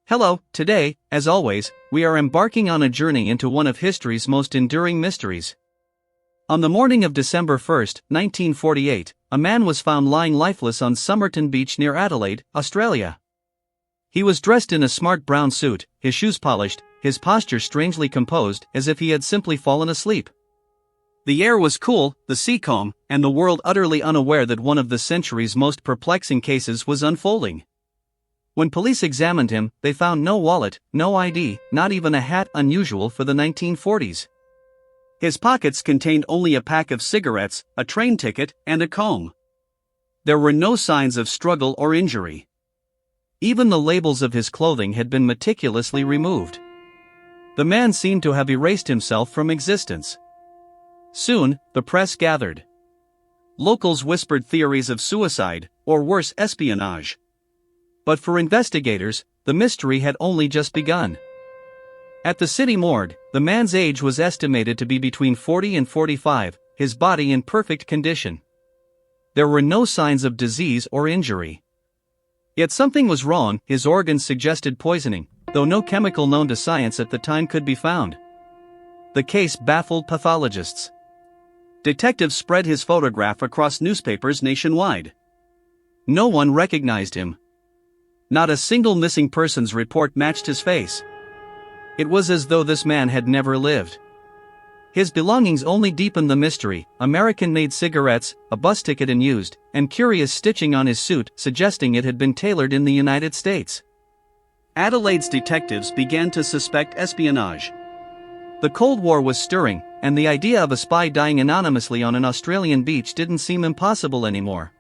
Hello, today, as always, we are embarking on a journey into one of history's most enduring mysteries. On the morning of December 1, 1948, a man was found lying lifeless on Somerton Beach near Adelaide, Australia. He was dressed in a smart brown suit, his shoes polished, his posture strangely composed, as if he had simply fallen asleep. The air was cool, the sea calm, and the world utterly unaware that one of the century's most perplexing cases was unfolding. When police examined him, they found no wallet, no ID, not even a hat, unusual for the 1940s. His pockets contained only a pack of cigarettes, a train ticket, and a comb. There were no signs of struggle or injury. Even the labels of his clothing had been meticulously removed. The man seemed to have erased himself from existence. Soon, the press gathered. Locals whispered theories of suicide, or worse, espionage. But for investigators, the mystery had only just begun. At the city morgue, the man's age was estimated to be between 40 and 45, his body in perfect condition. There were no signs of disease or injury. Yet something was wrong. His organs suggested poisoning, though no chemical known to science at the time could be found. The case baffled pathologists. Detectives spread his photograph across newspapers nationwide. No one recognized him. Not a single missing persons report matched his face. It was as though this man had never lived. His belongings only deepened the mystery: American-made cigarettes, a bus ticket unused, and curious stitching on his suit, suggesting it had been tailored in the United States. Adelaide's detectives began to suspect espionage. The Cold War was stirring, and the idea of a spy dying anonymously on an Australian beach didn't seem impossible anymore.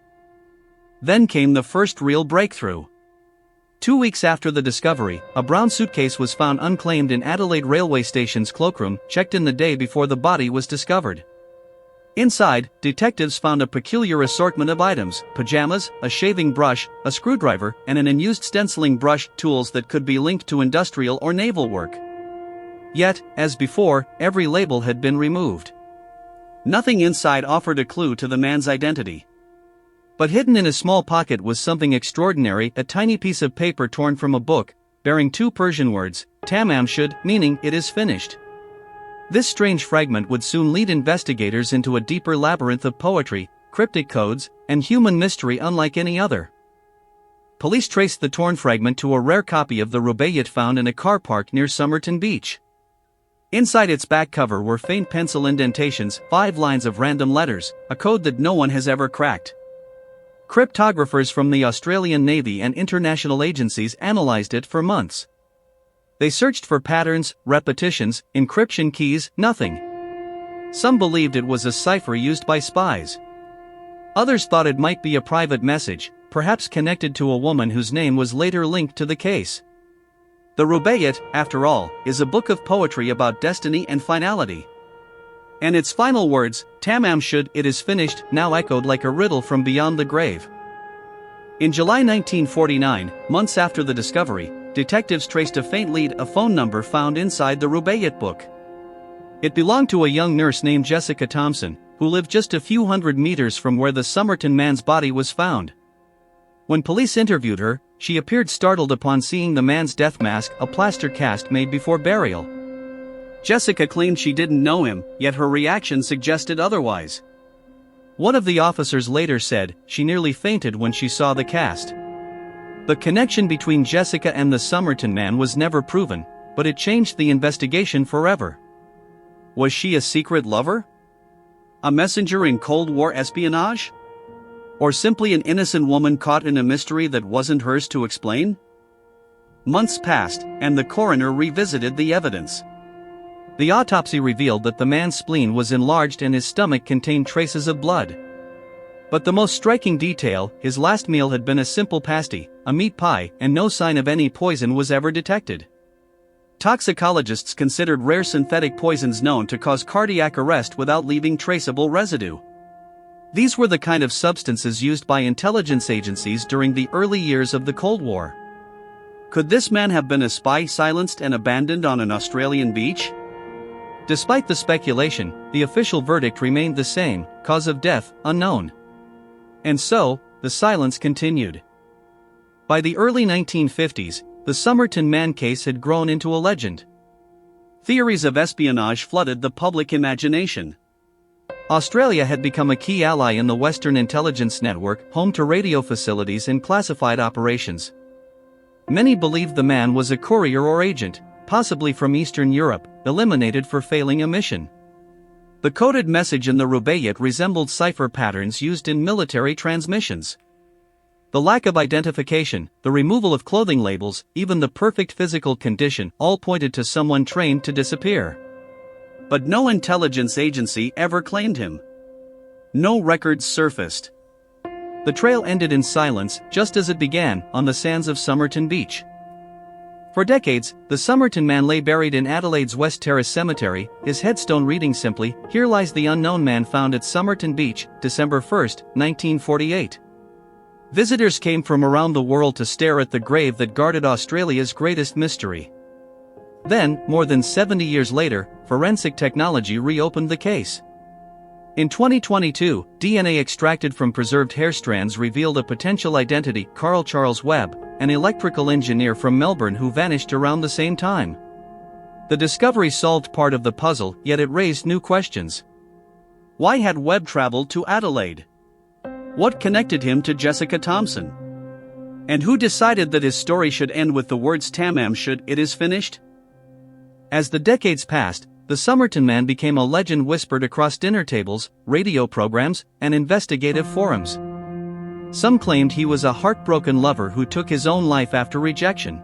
Then came the first real breakthrough. 2 weeks after the discovery, a brown suitcase was found unclaimed in Adelaide railway station's cloakroom, checked in the day before the body was discovered. Inside, detectives found a peculiar assortment of items: pajamas, a shaving brush, a screwdriver, and an unused stenciling brush, tools that could be linked to industrial or naval work. Yet, as before, every label had been removed. Nothing inside offered a clue to the man's identity. But hidden in a small pocket was something extraordinary: a tiny piece of paper torn from a book, bearing 2 Persian words, Tamam Shud, meaning, "it is finished." This strange fragment would soon lead investigators into a deeper labyrinth of poetry, cryptic codes, and human mystery unlike any other. Police traced the torn fragment to a rare copy of the Rubaiyat found in a car park near Somerton Beach. Inside its back cover were faint pencil indentations, 5 lines of random letters, a code that no one has ever cracked. Cryptographers from the Australian Navy and international agencies analyzed it for months. They searched for patterns, repetitions, encryption keys, nothing. Some believed it was a cipher used by spies. Others thought it might be a private message, perhaps connected to a woman whose name was later linked to the case. The Rubaiyat, after all, is a book of poetry about destiny and finality. And its final words, Tamam Shud, "it is finished," now echoed like a riddle from beyond the grave. In July 1949, months after the discovery, detectives traced a faint lead: a phone number found inside the Rubaiyat book. It belonged to a young nurse named Jessica Thompson, who lived just a few hundred meters from where the Somerton man's body was found. When police interviewed her, she appeared startled upon seeing the man's death mask, a plaster cast made before burial. Jessica claimed she didn't know him, yet her reaction suggested otherwise. One of the officers later said she nearly fainted when she saw the cast. The connection between Jessica and the Somerton man was never proven, but it changed the investigation forever. Was she a secret lover? A messenger in Cold War espionage? Or simply an innocent woman caught in a mystery that wasn't hers to explain? Months passed, and the coroner revisited the evidence. The autopsy revealed that the man's spleen was enlarged and his stomach contained traces of blood. But the most striking detail: his last meal had been a simple pasty, a meat pie, and no sign of any poison was ever detected. Toxicologists considered rare synthetic poisons known to cause cardiac arrest without leaving traceable residue. These were the kind of substances used by intelligence agencies during the early years of the Cold War. Could this man have been a spy silenced and abandoned on an Australian beach? Despite the speculation, the official verdict remained the same: cause of death, unknown. And so, the silence continued. By the early 1950s, the Somerton Man case had grown into a legend. Theories of espionage flooded the public imagination. Australia had become a key ally in the Western intelligence network, home to radio facilities and classified operations. Many believed the man was a courier or agent, possibly from Eastern Europe, eliminated for failing a mission. The coded message in the Rubaiyat resembled cipher patterns used in military transmissions. The lack of identification, the removal of clothing labels, even the perfect physical condition, all pointed to someone trained to disappear. But no intelligence agency ever claimed him. No records surfaced. The trail ended in silence, just as it began, on the sands of Somerton Beach. For decades, the Somerton Man lay buried in Adelaide's West Terrace Cemetery, his headstone reading simply, "Here lies the unknown man found at Somerton Beach, December 1, 1948. Visitors came from around the world to stare at the grave that guarded Australia's greatest mystery. Then, more than 70 years later, forensic technology reopened the case. In 2022, DNA extracted from preserved hair strands revealed a potential identity: Carl Charles Webb, an electrical engineer from Melbourne who vanished around the same time. The discovery solved part of the puzzle, yet it raised new questions. Why had Webb traveled to Adelaide? What connected him to Jessica Thompson? And who decided that his story should end with the words "Tamam Shud, it is finished"? As the decades passed, the Somerton Man became a legend whispered across dinner tables, radio programs, and investigative forums. Some claimed he was a heartbroken lover who took his own life after rejection.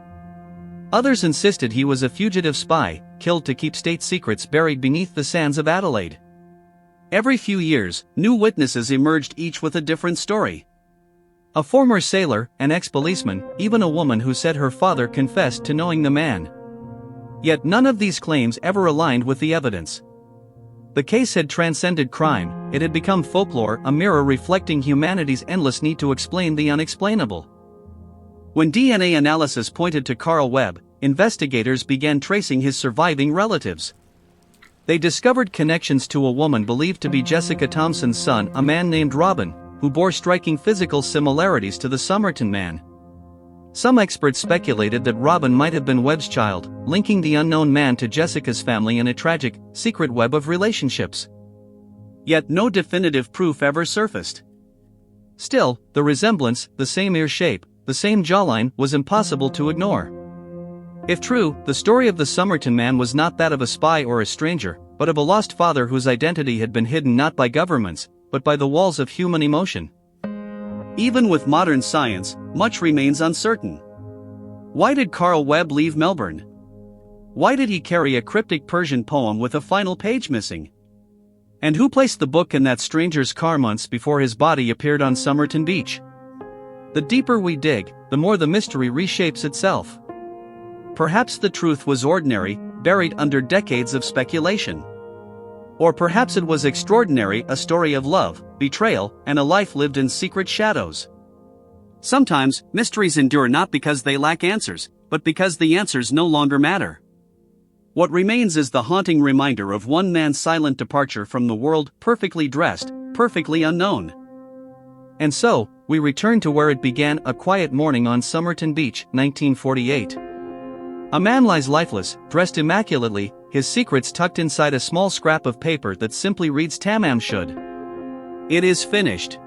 Others insisted he was a fugitive spy, killed to keep state secrets buried beneath the sands of Adelaide. Every few years, new witnesses emerged, each with a different story. A former sailor, an ex-policeman, even a woman who said her father confessed to knowing the man. Yet none of these claims ever aligned with the evidence. The case had transcended crime, it had become folklore, a mirror reflecting humanity's endless need to explain the unexplainable. When DNA analysis pointed to Carl Webb, investigators began tracing his surviving relatives. They discovered connections to a woman believed to be Jessica Thompson's son, a man named Robin, who bore striking physical similarities to the Somerton Man. Some experts speculated that Robin might have been Webb's child, linking the unknown man to Jessica's family in a tragic, secret web of relationships. Yet no definitive proof ever surfaced. Still, the resemblance, the same ear shape, the same jawline, was impossible to ignore. If true, the story of the Somerton Man was not that of a spy or a stranger, but of a lost father whose identity had been hidden not by governments, but by the walls of human emotion. Even with modern science, much remains uncertain. Why did Carl Webb leave Melbourne? Why did he carry a cryptic Persian poem with a final page missing? And who placed the book in that stranger's car months before his body appeared on Somerton Beach? The deeper we dig, the more the mystery reshapes itself. Perhaps the truth was ordinary, buried under decades of speculation. Or perhaps it was extraordinary, a story of love, betrayal, and a life lived in secret shadows. Sometimes, mysteries endure not because they lack answers, but because the answers no longer matter. What remains is the haunting reminder of one man's silent departure from the world, perfectly dressed, perfectly unknown. And so, we return to where it began, a quiet morning on Somerton Beach, 1948. A man lies lifeless, dressed immaculately, his secrets tucked inside a small scrap of paper that simply reads Tamam Shud. It is finished.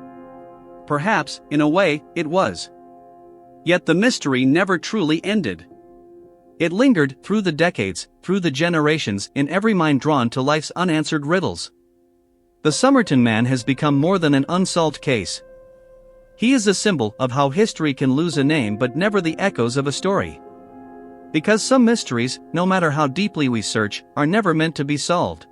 Perhaps, in a way, it was. Yet the mystery never truly ended. It lingered, through the decades, through the generations, in every mind drawn to life's unanswered riddles. The Somerton Man has become more than an unsolved case. He is a symbol of how history can lose a name but never the echoes of a story. Because some mysteries, no matter how deeply we search, are never meant to be solved.